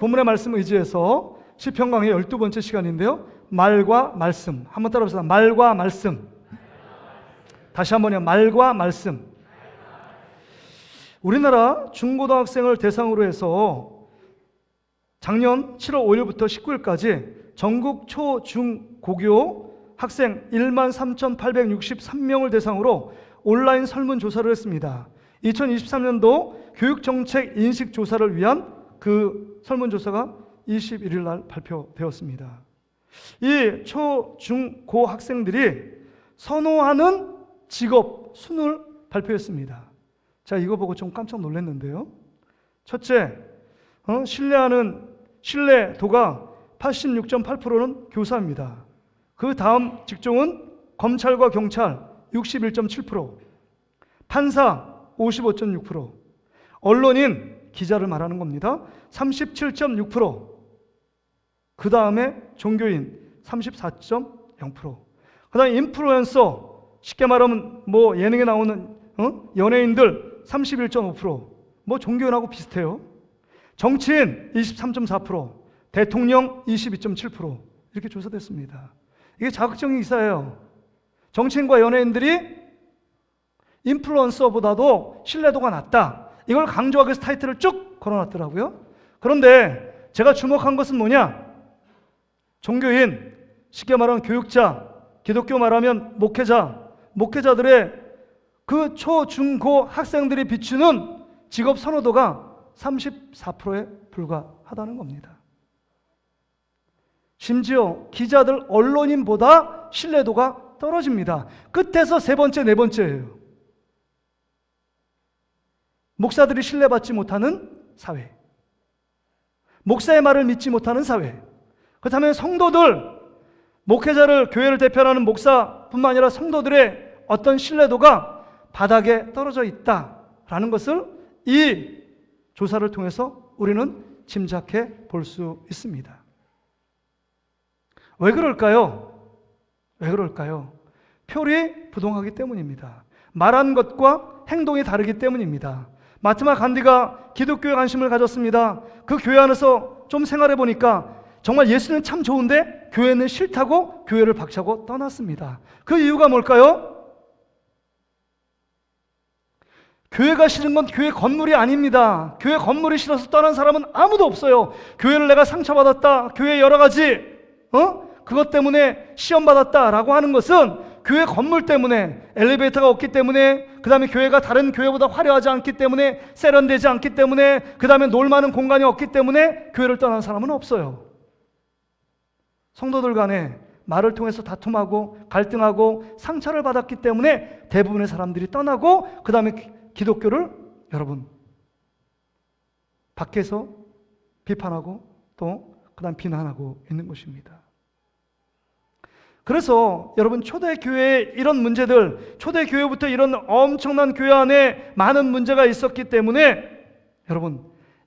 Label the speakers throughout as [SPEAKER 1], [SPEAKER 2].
[SPEAKER 1] 본문의 말씀을 의지해서 시편 강의 12번째 시간인데요. 말과 말씀. 한번 따라합시다. 말과 말씀. 다시 한번요. 말과 말씀. 우리나라 중고등학생을 대상으로 해서 작년 7월 5일부터 19일까지 전국 초, 중, 고교 학생 13,863명을 대상으로 온라인 설문조사를 했습니다. 2023년도 교육정책 인식조사를 위한 그 설문조사가 21일 날 발표되었습니다. 이 초, 중, 고 학생들이 선호하는 직업 순을 발표했습니다. 자, 이거 보고 좀 깜짝 놀랐는데요. 첫째, 신뢰도가 86.8%는 교사입니다. 그 다음 직종은 검찰과 경찰 61.7%, 판사 55.6%, 언론인, 기자를 말하는 겁니다. 37.6%, 그 다음에 종교인 34.0%, 그 다음에 인플루언서, 쉽게 말하면 뭐 예능에 나오는 연예인들 31.5%, 뭐 종교인하고 비슷해요. 정치인 23.4%, 대통령 22.7%, 이렇게 조사됐습니다. 이게 자극적인 기사예요. 정치인과 연예인들이 인플루언서보다도 신뢰도가 낮다. 이걸 강조하기 위해서 타이틀을 쭉 걸어놨더라고요. 그런데 제가 주목한 것은 뭐냐? 종교인, 쉽게 말하면 교육자, 기독교 말하면 목회자들의 그 초, 중, 고 학생들이 비추는 직업 선호도가 34%에 불과하다는 겁니다. 심지어 기자들, 언론인보다 신뢰도가 떨어집니다. 끝에서 세 번째, 네 번째예요. 목사들이 신뢰받지 못하는 사회, 목사의 말을 믿지 못하는 사회, 그렇다면 성도들, 목회자를, 교회를 대표하는 목사뿐만 아니라 성도들의 어떤 신뢰도가 바닥에 떨어져 있다라는 것을 이 조사를 통해서 우리는 짐작해 볼 수 있습니다. 왜 그럴까요? 왜 그럴까요? 표리 부동하기 때문입니다. 말한 것과 행동이 다르기 때문입니다. 마하트마 간디가 기독교에 관심을 가졌습니다. 그 교회 안에서 좀 생활해 보니까 정말 예수는 참 좋은데 교회는 싫다고 교회를 박차고 떠났습니다. 그 이유가 뭘까요? 교회가 싫은 건 교회 건물이 아닙니다. 교회 건물이 싫어서 떠난 사람은 아무도 없어요. 교회를 내가 상처받았다, 교회 여러 가지 그것 때문에 시험받았다라고 하는 것은 교회 건물 때문에, 엘리베이터가 없기 때문에, 그 다음에 교회가 다른 교회보다 화려하지 않기 때문에, 세련되지 않기 때문에, 그 다음에 놀 만한 공간이 없기 때문에 교회를 떠나는 사람은 없어요. 성도들 간에 말을 통해서 다툼하고 갈등하고 상처를 받았기 때문에 대부분의 사람들이 떠나고, 그 다음에 기독교를 여러분 밖에서 비판하고 또 그 다음 비난하고 있는 것입니다. 그래서 여러분, 초대교회의 이런 문제들, 초대교회부터 이런 엄청난 교회 안에 많은 문제가 있었기 때문에 여러분,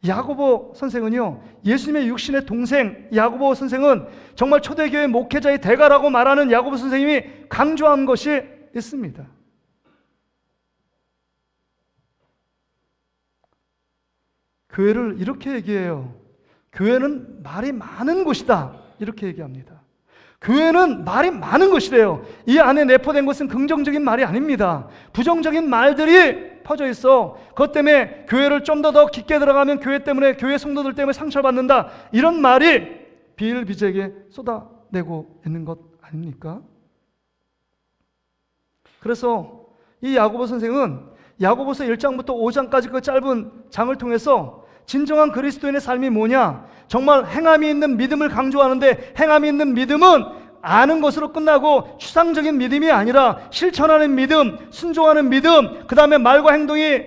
[SPEAKER 1] 야고보 선생은요, 예수님의 육신의 동생 야고보 선생은 정말 초대교회 목회자의 대가라고 말하는 야고보 선생님이 강조한 것이 있습니다. 교회를 이렇게 얘기해요. 교회는 말이 많은 곳이다, 이렇게 얘기합니다. 교회는 말이 많은 것이래요. 이 안에 내포된 것은 긍정적인 말이 아닙니다. 부정적인 말들이 퍼져 있어. 그것 때문에 교회를 좀 더 깊게 들어가면 교회 때문에, 교회 성도들 때문에 상처를 받는다, 이런 말이 비일비재하게 쏟아내고 있는 것 아닙니까? 그래서 이 야고보 선생은 야고보서 1장부터 5장까지 그 짧은 장을 통해서 진정한 그리스도인의 삶이 뭐냐, 정말 행함이 있는 믿음을 강조하는데, 행함이 있는 믿음은 아는 것으로 끝나고 추상적인 믿음이 아니라 실천하는 믿음, 순종하는 믿음, 그 다음에 말과 행동이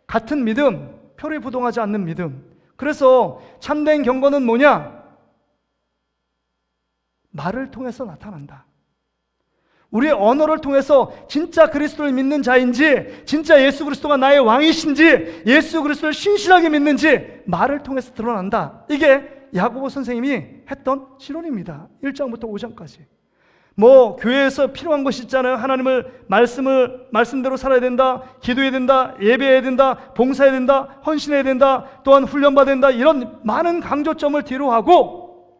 [SPEAKER 1] 같은 믿음, 표리부동하지 않는 믿음. 그래서 참된 경건은 뭐냐? 말을 통해서 나타난다. 우리의 언어를 통해서 진짜 그리스도를 믿는 자인지, 진짜 예수 그리스도가 나의 왕이신지, 예수 그리스도를 신실하게 믿는지 말을 통해서 드러난다. 이게 야고보 선생님이 했던 실론입니다. 1장부터 5장까지. 뭐 교회에서 필요한 것이 있잖아요. 하나님을 말씀대로 살아야 된다, 기도해야 된다, 예배해야 된다, 봉사해야 된다, 헌신해야 된다, 또한 훈련받아야 된다, 이런 많은 강조점을 뒤로 하고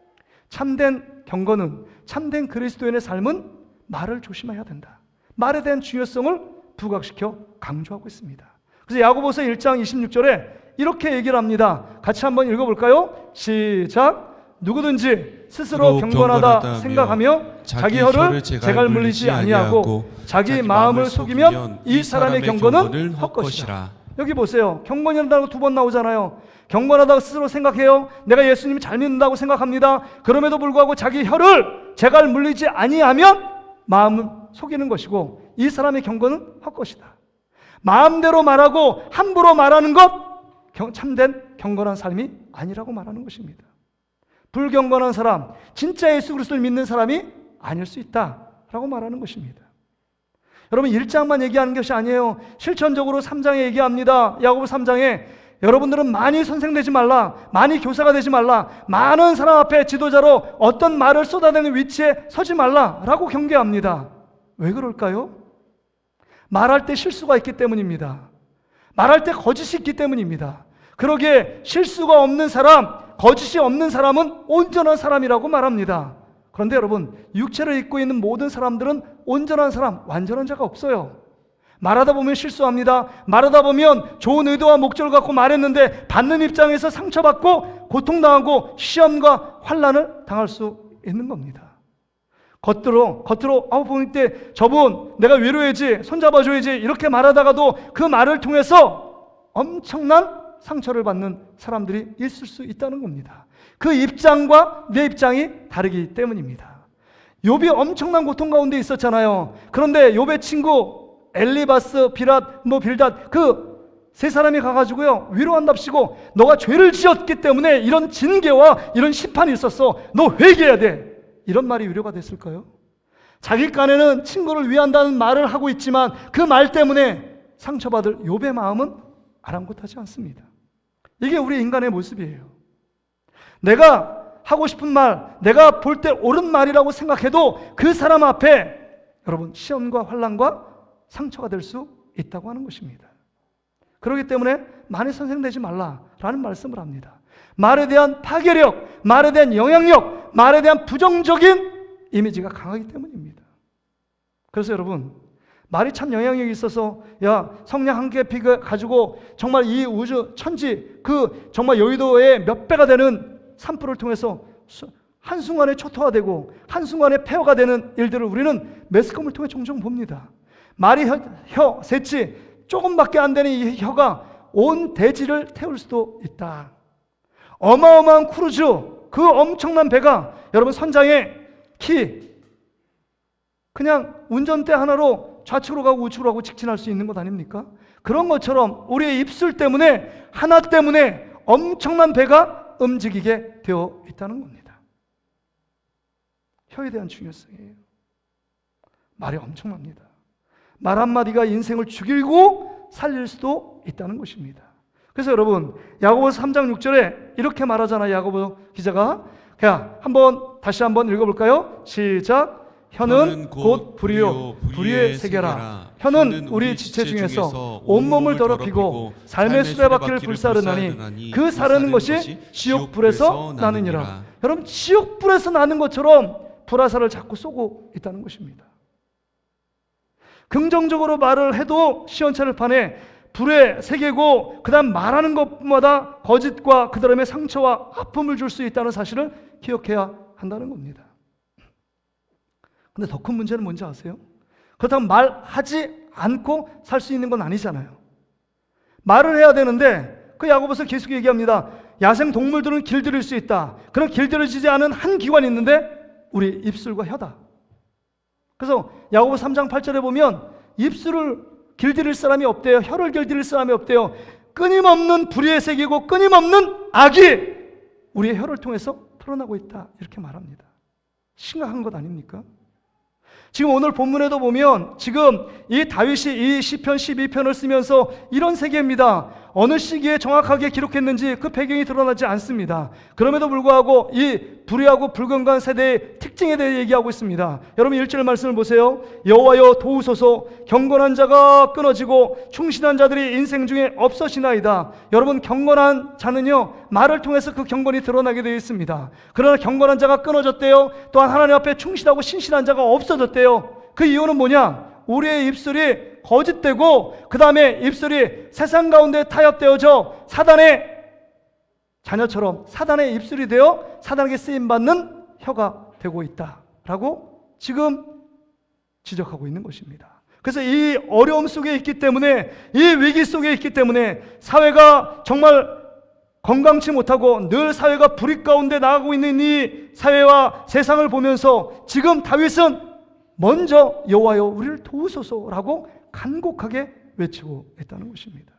[SPEAKER 1] 참된 경건은, 참된 그리스도인의 삶은 말을 조심해야 된다, 말에 대한 중요성을 부각시켜 강조하고 있습니다. 그래서 야고보서 1장 26절에 이렇게 얘기를 합니다. 같이 한번 읽어볼까요? 시작. 누구든지 스스로 경건하다 생각하며 자기 혀를 제갈 물리지 아니하고 자기 마음을 속이면 이 사람의 경건은 헛것이라. 여기 보세요. 경건이라고 2번 나오잖아요. 경건하다고 스스로 생각해요. 내가 예수님을 잘 믿는다고 생각합니다. 그럼에도 불구하고 자기 혀를 제갈 물리지 아니하면 마음을 속이는 것이고 이 사람의 경건은 헛것이다. 마음대로 말하고 함부로 말하는 것 참된 경건한 삶이 아니라고 말하는 것입니다. 불경건한 사람, 진짜 예수 그리스도를 믿는 사람이 아닐 수 있다라고 말하는 것입니다. 여러분 1장만 얘기하는 것이 아니에요. 실천적으로 3장에 얘기합니다. 야고보 3장에 여러분들은 많이 선생되지 말라, 많이 교사가 되지 말라, 많은 사람 앞에 지도자로 어떤 말을 쏟아내는 위치에 서지 말라라고 경계합니다. 왜 그럴까요? 말할 때 실수가 있기 때문입니다. 말할 때 거짓이 있기 때문입니다. 그러기에 실수가 없는 사람, 거짓이 없는 사람은 온전한 사람이라고 말합니다. 그런데 여러분, 육체를 입고 있는 모든 사람들은 온전한 사람, 완전한 자가 없어요. 말하다 보면 실수합니다. 말하다 보면 좋은 의도와 목적을 갖고 말했는데 받는 입장에서 상처받고 고통당하고 시험과 환난을 당할 수 있는 겁니다. 겉으로 보니 때 저분 내가 위로해야지, 손잡아줘야지 이렇게 말하다가도 그 말을 통해서 엄청난 상처를 받는 사람들이 있을 수 있다는 겁니다. 그 입장과 내 입장이 다르기 때문입니다. 욥이 엄청난 고통 가운데 있었잖아요. 그런데 욥의 친구 엘리바스, 빌닷 그 세 사람이 가가지고요 위로한답시고 너가 죄를 지었기 때문에 이런 징계와 이런 심판이 있었어, 너 회개해야 돼, 이런 말이 위로가 됐을까요? 자기 간에는 친구를 위한다는 말을 하고 있지만 그 말 때문에 상처받을 욥의 마음은 아랑곳하지 않습니다. 이게 우리 인간의 모습이에요. 내가 하고 싶은 말, 내가 볼 때 옳은 말이라고 생각해도 그 사람 앞에 여러분 시험과 환난과 상처가 될 수 있다고 하는 것입니다. 그렇기 때문에 많이 선생되지 말라라는 말씀을 합니다. 말에 대한 파괴력, 말에 대한 영향력, 말에 대한 부정적인 이미지가 강하기 때문입니다. 그래서 여러분, 말이 참 영향력이 있어서 성냥 한 개 가지고 정말 이 우주 천지 그 정말 여의도의 몇 배가 되는 산불을 통해서 한순간에 초토화되고 한순간에 폐허가 되는 일들을 우리는 매스컴을 통해 종종 봅니다. 말이 혀 셋이 조금밖에 안 되는 이 혀가 온 대지를 태울 수도 있다. 어마어마한 크루즈, 그 엄청난 배가 여러분 선장의 키 그냥 운전대 하나로 좌측으로 가고 우측으로 가고 직진할 수 있는 것 아닙니까? 그런 것처럼 우리의 입술 때문에, 하나 때문에 엄청난 배가 움직이게 되어 있다는 겁니다. 혀에 대한 중요성이에요. 말이 엄청납니다. 말 한마디가 인생을 죽이고 살릴 수도 있다는 것입니다. 그래서 여러분 야고보서 3장 6절에 이렇게 말하잖아요. 야고보 기자가 다시 한번 읽어볼까요? 시작. 혀는 곧 불이요 불의의 세계라. 혀는 우리 지체 중에서 온몸을 더럽히고 삶의 수레바퀴를 불사르나니 그 사르는 것이 지옥불에서 나느니라. 여러분 지옥불에서 나는 것처럼 불화살을 자꾸 쏘고 있다는 것입니다. 긍정적으로 말을 해도 시원찮을 판에 불의 세계고 그 다음 말하는 것마다 거짓과 그 다음에 상처와 아픔을 줄 수 있다는 사실을 기억해야 한다는 겁니다. 근데 더 큰 문제는 뭔지 아세요? 그렇다면 말하지 않고 살 수 있는 건 아니잖아요. 말을 해야 되는데 그 야고보서 계속 얘기합니다. 야생 동물들은 길들일 수 있다. 그런 길들여지지 않은 한 기관이 있는데 우리 입술과 혀다. 그래서 야고보 3장 8절에 보면 입술을 길들일 사람이 없대요. 혀를 길들일 사람이 없대요. 끊임없는 불의의 세계고 끊임없는 악이 우리의 혀를 통해서 풀어나고 있다. 이렇게 말합니다. 심각한 것 아닙니까? 지금 오늘 본문에도 보면 지금 이 다윗이 이 시편 12편을 쓰면서 이런 세계입니다. 어느 시기에 정확하게 기록했는지 그 배경이 드러나지 않습니다. 그럼에도 불구하고 이 불의하고 불건강한 세대의 특징에 대해 얘기하고 있습니다. 여러분 1절 말씀을 보세요. 여호와여 도우소서, 경건한 자가 끊어지고 충실한 자들이 인생 중에 없어지나이다. 여러분 경건한 자는요, 말을 통해서 그 경건이 드러나게 되어 있습니다. 그러나 경건한 자가 끊어졌대요. 또한 하나님 앞에 충실하고 신실한 자가 없어졌대요. 그 이유는 뭐냐? 우리의 입술이 거짓되고 그 다음에 입술이 세상 가운데 타협되어져 사단의 자녀처럼 사단의 입술이 되어 사단에게 쓰임받는 혀가 되고 있다라고 지금 지적하고 있는 것입니다. 그래서 이 어려움 속에 있기 때문에, 이 위기 속에 있기 때문에 사회가 정말 건강치 못하고 늘 사회가 불이 가운데 나가고 있는 이 사회와 세상을 보면서 지금 다윗은 먼저 여호와여 우리를 도우소서라고 간곡하게 외치고 있다는 것입니다.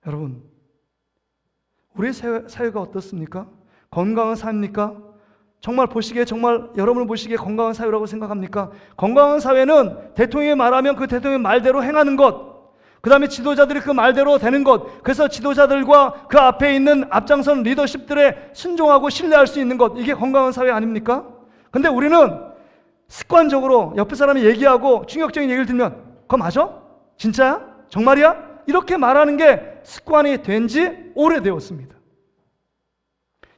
[SPEAKER 1] 여러분, 우리 사회가 어떻습니까? 건강한 사회입니까? 정말 보시기에, 정말 여러분을 보시기에 건강한 사회라고 생각합니까? 건강한 사회는 대통령이 말하면 그 대통령의 말대로 행하는 것, 그 다음에 지도자들이 그 말대로 되는 것, 그래서 지도자들과 그 앞에 있는 앞장선 리더십들에 순종하고 신뢰할 수 있는 것, 이게 건강한 사회 아닙니까? 근데 우리는 습관적으로 옆에 사람이 얘기하고 충격적인 얘기를 들으면 그거 맞아? 진짜야? 정말이야? 이렇게 말하는 게 습관이 된 지 오래되었습니다.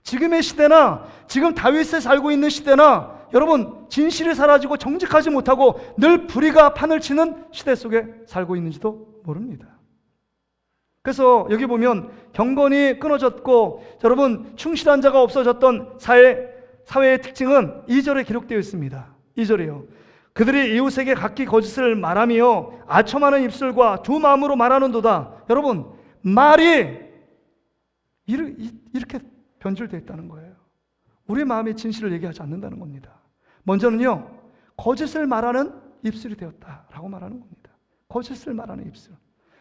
[SPEAKER 1] 지금의 시대나 지금 다윗에 살고 있는 시대나 여러분 진실이 사라지고 정직하지 못하고 늘 불의가 판을 치는 시대 속에 살고 있는지도 모릅니다. 그래서 여기 보면 경건이 끊어졌고 여러분 충실한 자가 없어졌던 사회의 특징은 2절에 기록되어 있습니다. 2절이요. 그들이 이웃에게 각기 거짓을 말하며 아첨하는 입술과 두 마음으로 말하는도다. 여러분 말이 이렇게 변질되어 있다는 거예요. 우리 마음의 진실을 얘기하지 않는다는 겁니다. 먼저는요, 거짓을 말하는 입술이 되었다라고 말하는 겁니다. 거짓을 말하는 입술.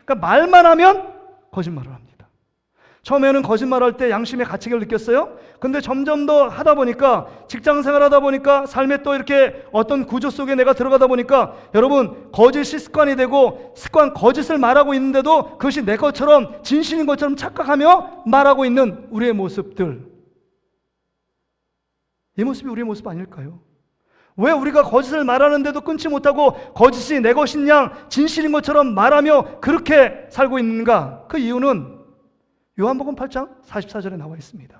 [SPEAKER 1] 그러니까 말만 하면 거짓말을 합니다. 처음에는 거짓말할 때 양심의 가책을 느꼈어요. 근데 점점 더 하다 보니까, 직장 생활하다 보니까, 삶에 또 이렇게 어떤 구조 속에 내가 들어가다 보니까 여러분 거짓이 습관이 되고 거짓을 말하고 있는데도 그것이 내 것처럼 진실인 것처럼 착각하며 말하고 있는 우리의 모습들, 이 모습이 우리의 모습 아닐까요? 왜 우리가 거짓을 말하는데도 끊지 못하고 거짓이 내 것인 양 진실인 것처럼 말하며 그렇게 살고 있는가? 그 이유는 요한복음 8장 44절에 나와 있습니다.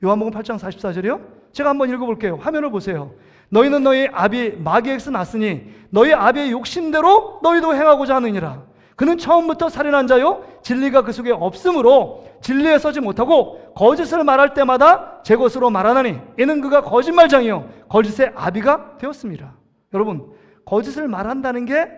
[SPEAKER 1] 요한복음 8장 44절이요? 제가 한번 읽어볼게요. 화면을 보세요. 너희는 너희 아비 마귀에게서 났으니 너희 아비의 욕심대로 너희도 행하고자 하느니라. 그는 처음부터 살인한 자요 진리가 그 속에 없으므로 진리에 서지 못하고 거짓을 말할 때마다 제 것으로 말하나니 이는 그가 거짓말장이요 거짓의 아비가 되었습니다. 여러분 거짓을 말한다는 게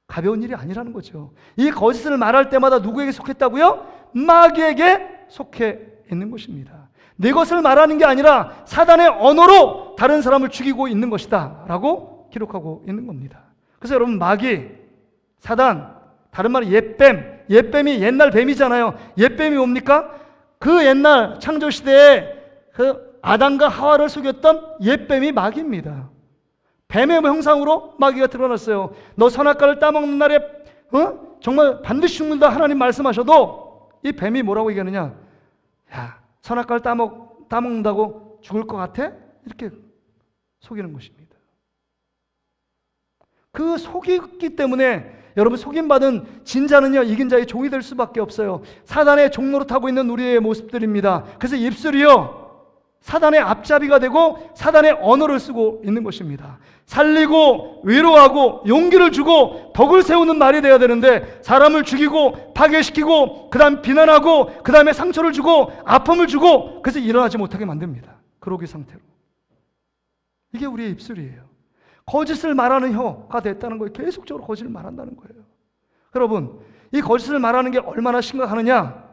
[SPEAKER 1] 가벼운 일이 아니라는 거죠. 이 거짓을 말할 때마다 누구에게 속했다고요? 마귀에게 속해 있는 것입니다. 내 것을 말하는 게 아니라 사단의 언어로 다른 사람을 죽이고 있는 것이다 라고 기록하고 있는 겁니다. 그래서 여러분 마귀, 사단, 다른 말은 옛뱀이 옛날 뱀이잖아요. 옛뱀이 뭡니까? 그 옛날 창조시대에 그 아담과 하와를 속였던 옛뱀이 마귀입니다. 뱀의 형상으로 마귀가 드러났어요. 너 선악과를 따먹는 날에 정말 반드시 죽는다 하나님 말씀하셔도 이 뱀이 뭐라고 얘기하느냐? 야, 선악과를 따먹는다고 죽을 것 같아? 이렇게 속이는 것입니다. 그 속이기 때문에 여러분 속임받은 진자는요 이긴 자의 종이 될 수밖에 없어요. 사단의 종노릇 하고 있는 우리의 모습들입니다. 그래서 입술이요 사단의 앞잡이가 되고 사단의 언어를 쓰고 있는 것입니다. 살리고 위로하고 용기를 주고 덕을 세우는 말이 되어야 되는데 사람을 죽이고 파괴시키고 그 다음 비난하고 그 다음에 상처를 주고 아픔을 주고 그래서 일어나지 못하게 만듭니다. 그러기 상태로. 이게 우리의 입술이에요. 거짓을 말하는 혀가 됐다는 거예요. 계속적으로 거짓을 말한다는 거예요. 여러분 이 거짓을 말하는 게 얼마나 심각하느냐?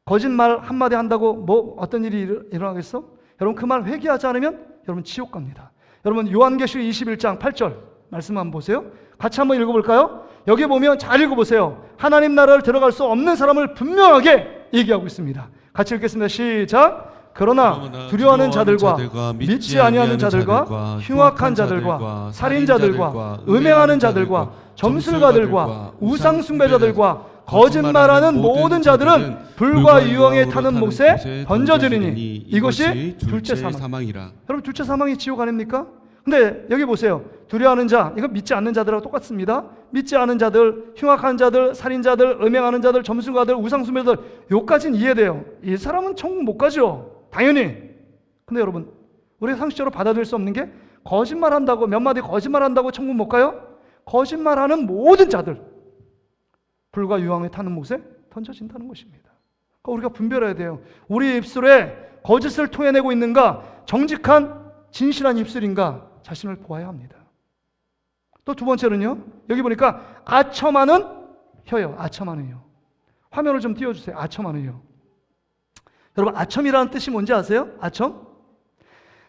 [SPEAKER 1] 거짓말 한마디 한다고 뭐 어떤 일이 일어나겠어? 여러분 그 말 회개하지 않으면 여러분 지옥 갑니다. 여러분 요한계시록 21장 8절 말씀 한번 보세요. 같이 한번 읽어볼까요? 여기 보면 잘 읽어보세요. 하나님 나라를 들어갈 수 없는 사람을 분명하게 얘기하고 있습니다. 같이 읽겠습니다. 시작. 그러나 두려워하는 자들과 믿지 아니하는 자들과 흉악한 자들과 살인자들과 음행하는 자들과 점술가들과 우상숭배자들과 거짓말하는 모든 자들은 불과 유황에 타는 못에 던져지리니 이것이 둘째 사망이라. 여러분, 둘째 사망이 지옥 아닙니까? 근데 여기 보세요. 두려워하는 자, 이건 믿지 않는 자들하고 똑같습니다. 믿지 않는 자들, 흉악한 자들, 살인자들, 음행하는 자들, 점술가들, 우상숭배자들, 요까지는 이해돼요. 이 사람은 천국 못 가죠, 당연히. 근데 여러분, 우리가 상식적으로 받아들일 수 없는 게, 거짓말한다고, 몇 마디 거짓말한다고 천국 못 가요? 거짓말하는 모든 자들, 불과 유황에 타는 못에 던져진다는 것입니다. 그러니까 우리가 분별해야 돼요. 우리 입술에 거짓을 토해내고 있는가, 정직한 진실한 입술인가 자신을 보아야 합니다. 또 두 번째는요, 여기 보니까 아첨하는 혀요. 아첨하는 혀. 화면을 좀 띄워주세요. 아첨하는 혀. 여러분, 아첨이라는 뜻이 뭔지 아세요? 아첨?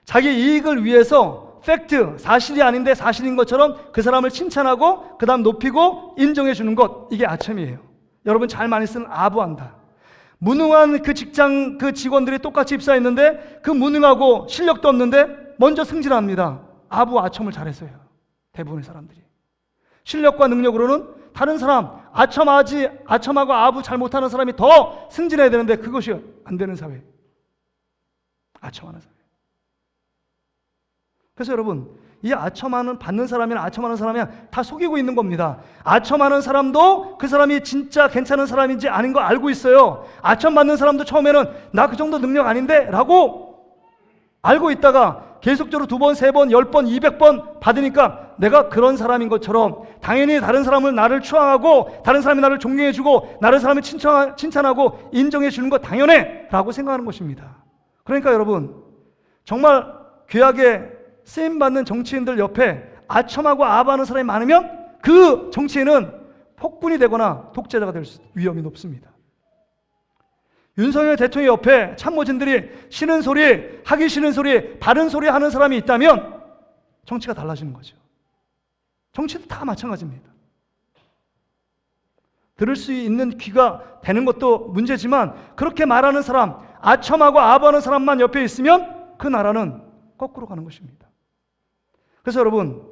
[SPEAKER 1] 자기 이익을 위해서 팩트, 사실이 아닌데 사실인 것처럼 그 사람을 칭찬하고 그 다음 높이고 인정해 주는 것, 이게 아첨이에요. 여러분 잘 많이 쓰는 아부한다. 무능한 그 직장 그 직원들이 똑같이 입사했는데 그 무능하고 실력도 없는데 먼저 승진합니다. 아부 아첨을 잘했어요. 대부분의 사람들이. 실력과 능력으로는 다른 사람, 아첨하고 아부 잘 못하는 사람이 더 승진해야 되는데 그것이 안 되는 사회. 아첨하는 사회. 그래서 여러분, 이 아첨하는 받는 사람이나 아첨하는 사람이야 다 속이고 있는 겁니다. 아첨하는 사람도 그 사람이 진짜 괜찮은 사람인지 아닌 거 알고 있어요. 아첨 받는 사람도 처음에는 나 그 정도 능력 아닌데 라고 알고 있다가 계속적으로 2번, 3번, 10번, 200번 받으니까 내가 그런 사람인 것처럼 당연히 다른 사람을 나를 추앙하고 다른 사람이 나를 존경해주고 다른 사람을 칭찬하고 인정해 주는 거 당연해 라고 생각하는 것입니다. 그러니까 여러분, 정말 귀하게 쓰임받는 정치인들 옆에 아첨하고 아부하는 사람이 많으면 그 정치인은 폭군이 되거나 독재자가 될 위험이 높습니다. 윤석열 대통령 옆에 참모진들이 싫은 소리, 하기 싫은 소리, 바른 소리 하는 사람이 있다면 정치가 달라지는 거죠. 정치도 다 마찬가지입니다. 들을 수 있는 귀가 되는 것도 문제지만 그렇게 말하는 사람, 아첨하고 아부하는 사람만 옆에 있으면 그 나라는 거꾸로 가는 것입니다. 그래서 여러분,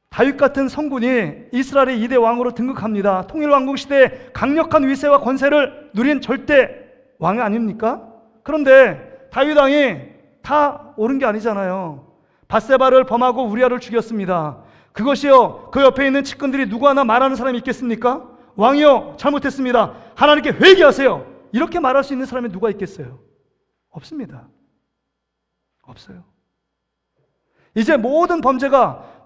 [SPEAKER 1] 다윗 같은 성군이 이스라엘의 2대 왕으로 등극합니다. 통일왕국 시대에 강력한 위세와 권세를 누린 절대 왕이 아닙니까? 그런데 다윗 왕이 다 옳은 게 아니잖아요. 밧세바를 범하고 우리아를 죽였습니다. 그것이요, 그 옆에 있는 측근들이 누구 하나 말하는 사람이 있겠습니까? 왕이요, 잘못했습니다. 하나님께 회개하세요. 이렇게 말할 수 있는 사람이 누가 있겠어요? 없습니다. 없어요. 이제 모든 범죄가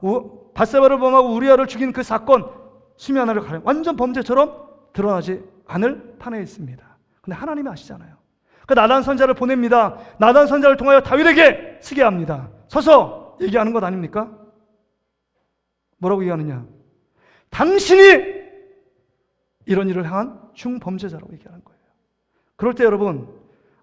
[SPEAKER 1] 밧세바를 범하고 우리아를 죽인 그 사건 수면 하나를 가려 완전 범죄처럼 드러나지 않을 판에 있습니다. 근데 하나님이 아시잖아요. 그 나단 선자를 보냅니다. 나단 선자를 통하여 다윗에게 쓰게 합니다. 서서 얘기하는 것 아닙니까? 뭐라고 얘기하느냐? 당신이 이런 일을 향한 중범죄자라고 얘기하는 거예요. 그럴 때 여러분,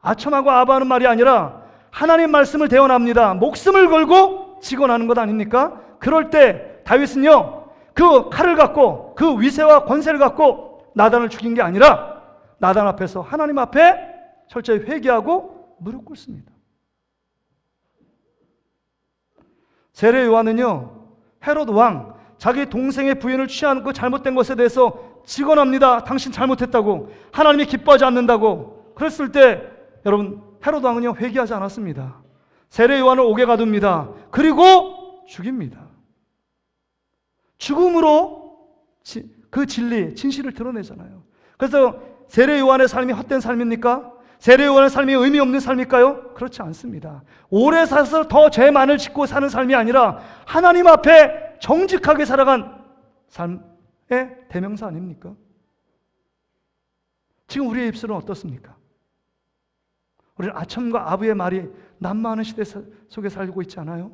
[SPEAKER 1] 아첨하고 아부하는 말이 아니라 하나님 말씀을 대언합니다. 목숨을 걸고 직언하는 것 아닙니까? 그럴 때 다윗은요, 그 칼을 갖고 그 위세와 권세를 갖고 나단을 죽인 게 아니라 나단 앞에서 하나님 앞에 철저히 회개하고 무릎 꿇습니다. 세례 요한은요, 헤롯 왕 자기 동생의 부인을 취한 그 잘못된 것에 대해서 직언합니다. 당신 잘못했다고, 하나님이 기뻐하지 않는다고. 그랬을 때 여러분, 헤롯 왕은요 회개하지 않았습니다. 세례 요한을 옥에 가둡니다. 그리고 죽입니다. 죽음으로 그 진리, 진실을 드러내잖아요. 그래서 세례 요한의 삶이 헛된 삶입니까? 세례 요한의 삶이 의미 없는 삶일까요? 그렇지 않습니다. 오래 살아서 더 죄만을 짓고 사는 삶이 아니라 하나님 앞에 정직하게 살아간 삶의 대명사 아닙니까? 지금 우리의 입술은 어떻습니까? 우리는 아첨과 아부의 말이 난무하는 시대 속에 살고 있지 않아요?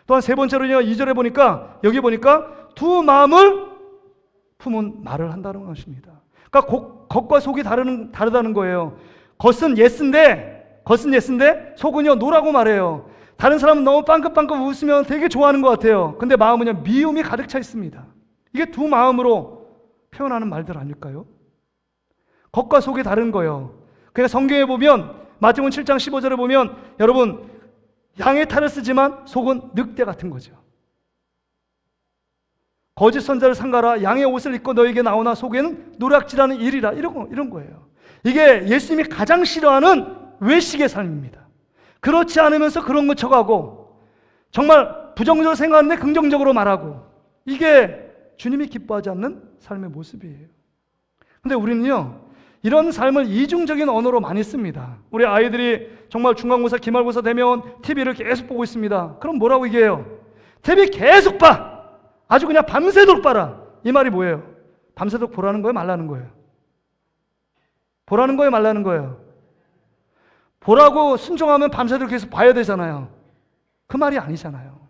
[SPEAKER 1] 또한 세 번째로요, 2절에 보니까, 여기 보니까 두 마음을 품은 말을 한다는 것입니다. 그러니까 겉과 속이 다르다는 거예요. 겉은 예스인데 속은요 노라고 말해요. 다른 사람은 너무 빵긋빵긋 웃으면 되게 좋아하는 것 같아요. 근데 마음은요 미움이 가득 차 있습니다. 이게 두 마음으로 표현하는 말들 아닐까요? 겉과 속이 다른 거예요. 그러니까 성경에 보면 마태복음 7장 15절에 보면 여러분 양의 탈을 쓰지만 속은 늑대 같은 거죠. 거짓 선자를 삼가라. 양의 옷을 입고 너에게 나오나 속에는 노략질하는 일이라. 이런 거예요. 이게 예수님이 가장 싫어하는 외식의 삶입니다. 그렇지 않으면서 그런 거 쳐가고 정말 부정적으로 생각하는데 긍정적으로 말하고, 이게 주님이 기뻐하지 않는 삶의 모습이에요. 근데 우리는요, 이런 삶을 이중적인 언어로 많이 씁니다. 우리 아이들이 정말 중간고사, 기말고사 되면 TV를 계속 보고 있습니다. 그럼 뭐라고 얘기해요? TV 계속 봐! 아주 그냥 밤새도록 봐라! 이 말이 뭐예요? 밤새도록 보라는 거예요? 말라는 거예요? 보라는 거예요? 말라는 거예요? 보라고 순종하면 밤새도록 계속 봐야 되잖아요. 그 말이 아니잖아요.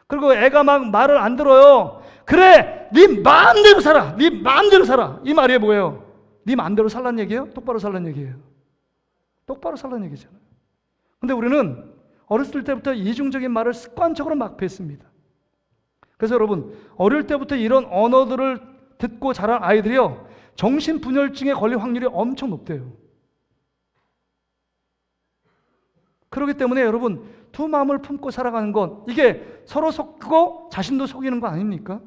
[SPEAKER 1] 그리고 애가 막 말을 안 들어요. 그래, 네 마음대로 살아. 네 마음대로 살아. 이 말이 뭐예요? 네 마음대로 살란 얘기예요? 똑바로 살란 얘기예요? 똑바로 살란 얘기잖아요. 근데 우리는 어렸을 때부터 이중적인 말을 습관적으로 막 뱉습니다. 그래서 여러분, 어릴 때부터 이런 언어들을 듣고 자란 아이들이요, 정신분열증에 걸릴 확률이 엄청 높대요. 그렇기 때문에 여러분, 두 마음을 품고 살아가는 건, 이게 서로 속고 자신도 속이는 거 아닙니까?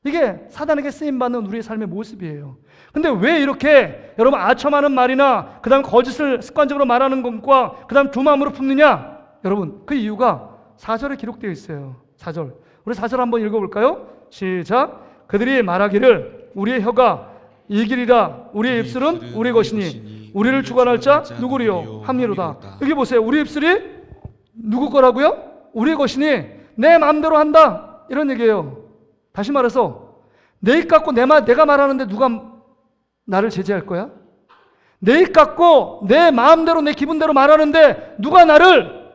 [SPEAKER 1] 이게 사단에게 쓰임받는 우리의 삶의 모습이에요. 근데 왜 이렇게 여러분 아첨하는 말이나 그 다음 거짓을 습관적으로 말하는 것과 그 다음 두 마음으로 품느냐? 여러분, 그 이유가 4절에 기록되어 있어요. 4절. 우리 4절 한번 읽어볼까요? 시작. 그들이 말하기를 우리의 혀가 이기리라. 우리의 입술은 우리 것이니 우리를 주관할 자 누구리요? 합리로다. 여기 보세요. 우리 입술이 누구 거라고요? 우리 것이니 내 마음대로 한다. 이런 얘기예요. 다시 말해서 내 입 갖고 내가 말하는데 누가 나를 제재할 거야? 내 입 갖고 내 마음대로 내 기분대로 말하는데 누가 나를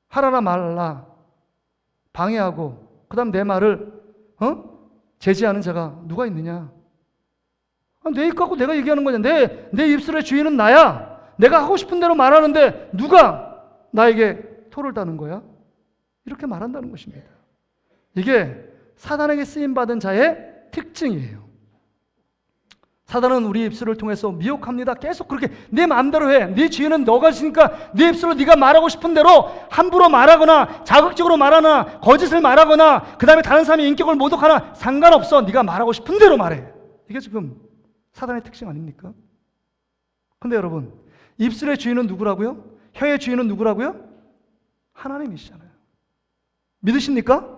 [SPEAKER 1] 하라나 말라 방해하고 그 다음 내 말을 제지하는 자가 누가 있느냐? 내 입 갖고 내가 얘기하는 거냐? 내 입술의 주인은 나야. 내가 하고 싶은 대로 말하는데 누가 나에게 토를 다는 거야? 이렇게 말한다는 것입니다. 이게 사단에게 쓰임받은 자의 특징이에요. 사단은 우리 입술을 통해서 미혹합니다. 계속 그렇게 네 마음대로 해. 네 주인은 너가 있으니까 네 입술로 네가 말하고 싶은 대로 함부로 말하거나 자극적으로 말하거나 거짓을 말하거나 그 다음에 다른 사람의 인격을 모독하나 상관없어. 네가 말하고 싶은 대로 말해. 이게 지금 사단의 특징 아닙니까? 근데 여러분, 입술의 주인은 누구라고요? 혀의 주인은 누구라고요? 하나님이시잖아요. 믿으십니까?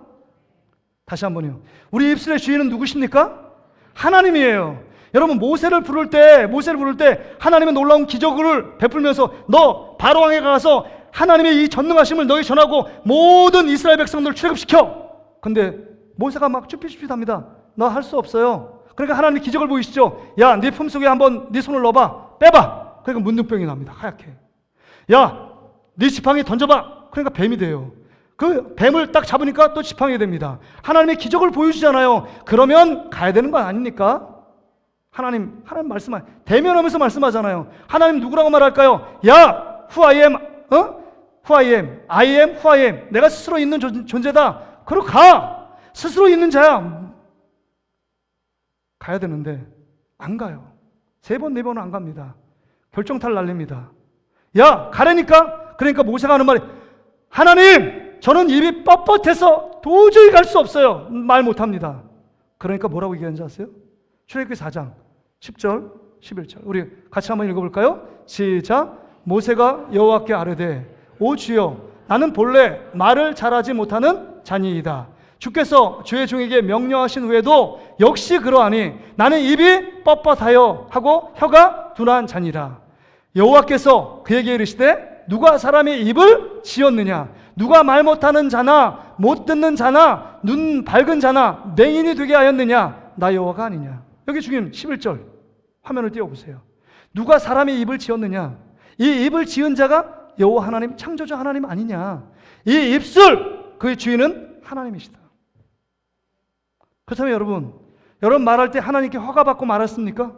[SPEAKER 1] 다시 한번요. 우리 입술의 주인은 누구십니까? 하나님이에요. 여러분, 모세를 부를 때 하나님의 놀라운 기적을 베풀면서 너 바로왕에 가서 하나님의 이 전능하심을 너희 전하고 모든 이스라엘 백성들을 출애굽시켜. 근데 모세가 막 쭈삣쭈삣합니다. 나 할 수 없어요. 그러니까 하나님이 기적을 보이시죠. 야, 네 품속에 한번 네 손을 넣어봐. 빼봐. 그러니까 문둥병이 납니다. 하얗게. 야, 네 지팡이 던져봐. 그러니까 뱀이 돼요. 그 뱀을 딱 잡으니까 또 지팡이 됩니다. 하나님의 기적을 보여주잖아요. 그러면 가야 되는 거 아닙니까? 하나님 말씀하 대면하면서 말씀하잖아요. 하나님 누구라고 말할까요? 야, who I am, who I am, I am who I am. 내가 스스로 있는 존재다. 그럼 가. 스스로 있는 자야. 가야 되는데 안 가요. 3번, 4번은 안 갑니다. 결정타를 날립니다. 야, 가라니까. 그러니까 모세가 하는 말이 하나님, 저는 입이 뻣뻣해서 도저히 갈 수 없어요. 말 못합니다. 그러니까 뭐라고 얘기하는지 아세요? 출애굽기 4장 10절 11절 우리 같이 한번 읽어볼까요? 시작. 모세가 여호와께 아뢰되 오 주여, 나는 본래 말을 잘하지 못하는 자니이다. 주께서 주의 종에게 명령하신 후에도 역시 그러하니 나는 입이 뻣뻣하여 하고 혀가 둔한 자니라. 여호와께서 그에게 이르시되 누가 사람의 입을 지었느냐? 누가 말 못하는 자나 못 듣는 자나 눈 밝은 자나 맹인이 되게 하였느냐? 나 여호와가 아니냐? 여기 주님 11절 화면을 띄워보세요. 누가 사람의 입을 지었느냐? 이 입을 지은 자가 여호와 하나님, 창조자 하나님 아니냐? 이 입술, 그의 주인은 하나님이시다. 그렇다면 여러분 말할 때 하나님께 허가받고 말했습니까?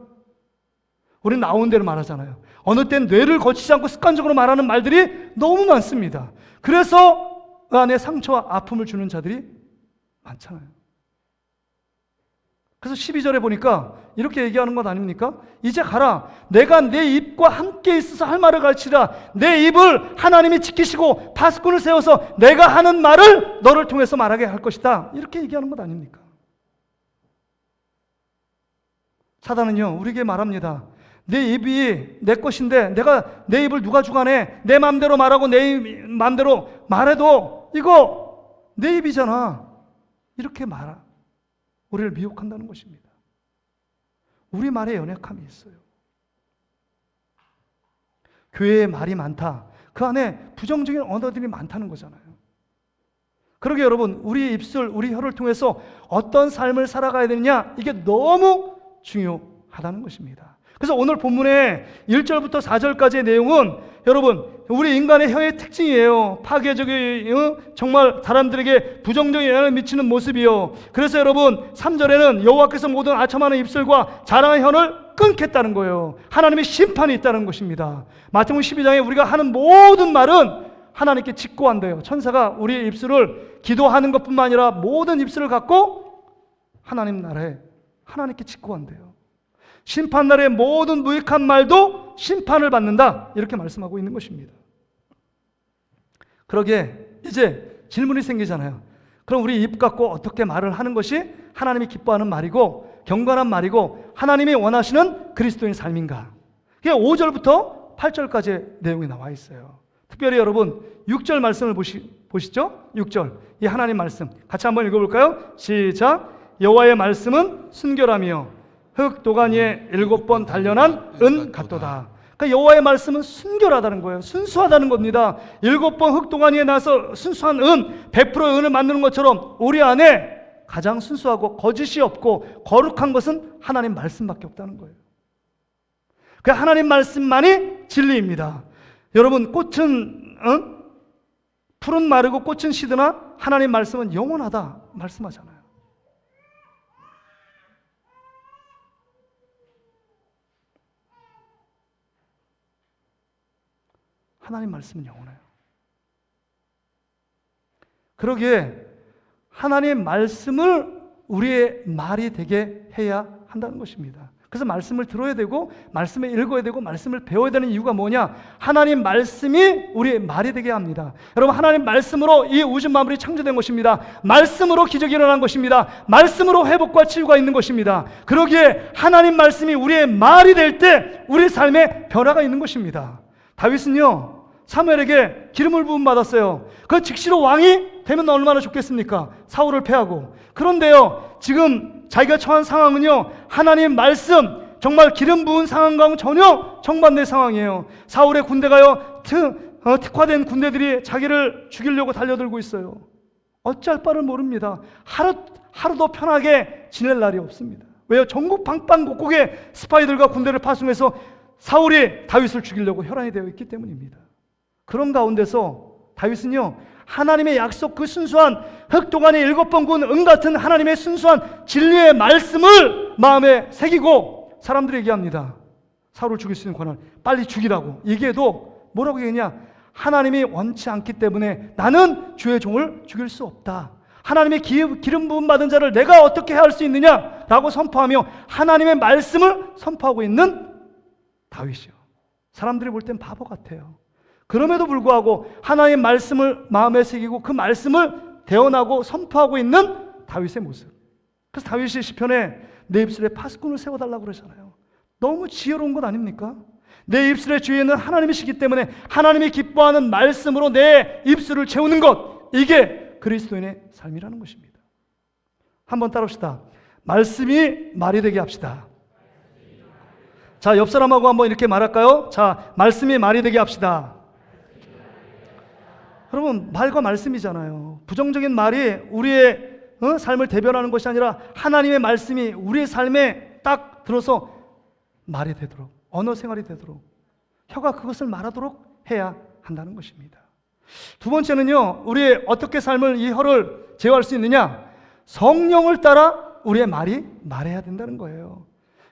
[SPEAKER 1] 우리는 나온 대로 말하잖아요. 어느 땐 뇌를 거치지 않고 습관적으로 말하는 말들이 너무 많습니다. 그래서 그 안에 상처와 아픔을 주는 자들이 많잖아요. 그래서 12절에 보니까 이렇게 얘기하는 것 아닙니까? 이제 가라. 내가 내 입과 함께 있어서 할 말을 가르치라. 내 입을 하나님이 지키시고 파수꾼을 세워서 내가 하는 말을 너를 통해서 말하게 할 것이다. 이렇게 얘기하는 것 아닙니까? 사단은요, 우리에게 말합니다. 내 입이 내 것인데 내가 내 입을 누가 주관해? 내 마음대로 말하고 내 마음대로 말해도 이거 내 입이잖아. 이렇게 우리를 미혹한다는 것입니다. 우리 말에 연약함이 있어요. 교회에 말이 많다. 그 안에 부정적인 언어들이 많다는 거잖아요. 그러게 여러분, 우리 입술, 우리 혀를 통해서 어떤 삶을 살아가야 되느냐, 이게 너무 중요하다는 것입니다. 그래서 오늘 본문의 1절부터 4절까지의 내용은 여러분, 우리 인간의 혀의 특징이에요. 파괴적인, 정말 사람들에게 부정적인 영향을 미치는 모습이요. 그래서 여러분 3절에는 여호와께서 모든 아첨하는 입술과 자랑하는 혀를 끊겠다는 거예요. 하나님의 심판이 있다는 것입니다. 마태복음 12장에 우리가 하는 모든 말은 하나님께 직고한대요. 천사가 우리의 입술을 기도하는 것뿐만 아니라 모든 입술을 갖고 하나님 나라에 하나님께 직고한대요. 심판날의 모든 무익한 말도 심판을 받는다, 이렇게 말씀하고 있는 것입니다. 그러기에 이제 질문이 생기잖아요. 그럼 우리 입 갖고 어떻게 말을 하는 것이 하나님이 기뻐하는 말이고 경건한 말이고 하나님이 원하시는 그리스도인 삶인가? 그게 5절부터 8절까지의 내용이 나와 있어요. 특별히 여러분 6절 말씀을 보시죠. 6절, 이 하나님 말씀 같이 한번 읽어볼까요? 시작. 여호와의 말씀은 순결하며 흙 도가니에 7번 단련한 은 같도다. 그러니까 여호와의 말씀은 순결하다는 거예요. 순수하다는 겁니다. 7번 흙 도가니에 나서 순수한 은, 100%의 은을 만드는 것처럼 우리 안에 가장 순수하고 거짓이 없고 거룩한 것은 하나님 말씀밖에 없다는 거예요. 그 하나님 말씀만이 진리입니다. 여러분, 꽃은 풀은 마르고 꽃은 시드나 하나님 말씀은 영원하다 말씀하잖아요. 하나님 말씀은 영원해요. 그러기에 하나님 말씀을 우리의 말이 되게 해야 한다는 것입니다. 그래서 말씀을 들어야 되고 말씀을 읽어야 되고 말씀을 배워야 되는 이유가 뭐냐? 하나님 말씀이 우리의 말이 되게 합니다. 여러분, 하나님 말씀으로 이 우주 만물이 창조된 것입니다. 말씀으로 기적이 일어난 것입니다. 말씀으로 회복과 치유가 있는 것입니다. 그러기에 하나님 말씀이 우리의 말이 될 때 우리 삶에 변화가 있는 것입니다. 다윗은요, 사무엘에게 기름을 부음 받았어요. 그 즉시로 왕이 되면 얼마나 좋겠습니까? 사울을 패하고. 그런데요, 지금 자기가 처한 상황은요, 하나님 말씀, 정말 기름 부은 상황과는 전혀 정반대 상황이에요. 사울의 군대가요, 특화된 군대들이 자기를 죽이려고 달려들고 있어요. 어찌할 바를 모릅니다. 하루도 편하게 지낼 날이 없습니다. 왜요? 전국 방방곡곡에 스파이들과 군대를 파송해서 사울이 다윗을 죽이려고 혈안이 되어 있기 때문입니다. 그런 가운데서 다윗은요, 하나님의 약속, 그 순수한 흙도가니 7번 구운 은 같은 하나님의 순수한 진리의 말씀을 마음에 새기고 사람들이 얘기합니다. 사울을 죽일 수 있는 권한을 빨리 죽이라고 얘기해도 뭐라고 얘기하냐? 하나님이 원치 않기 때문에 나는 주의 종을 죽일 수 없다. 하나님의 기름 부음 받은 자를 내가 어떻게 할 수 있느냐라고 선포하며 하나님의 말씀을 선포하고 있는 다윗이요. 사람들이 볼 땐 바보 같아요. 그럼에도 불구하고 하나님의 말씀을 마음에 새기고 그 말씀을 대언하고 선포하고 있는 다윗의 모습. 그래서 다윗이 시편에 내 입술에 파수꾼을 세워달라고 그러잖아요. 너무 지혜로운 것 아닙니까? 내 입술의 주인은 하나님이시기 때문에 하나님이 기뻐하는 말씀으로 내 입술을 채우는 것, 이게 그리스도인의 삶이라는 것입니다. 한번 따라합시다. 말씀이 말이 되게 합시다. 자, 옆 사람하고 한번 이렇게 말할까요? 자, 말씀이 말이 되게 합시다. 여러분, 말과 말씀이잖아요. 부정적인 말이 우리의 삶을 대변하는 것이 아니라 하나님의 말씀이 우리의 삶에 딱 들어서 말이 되도록, 언어 생활이 되도록, 혀가 그것을 말하도록 해야 한다는 것입니다. 두 번째는요, 우리의 어떻게 삶을, 이 혀를 제어할 수 있느냐? 성령을 따라 우리의 말이 말해야 된다는 거예요.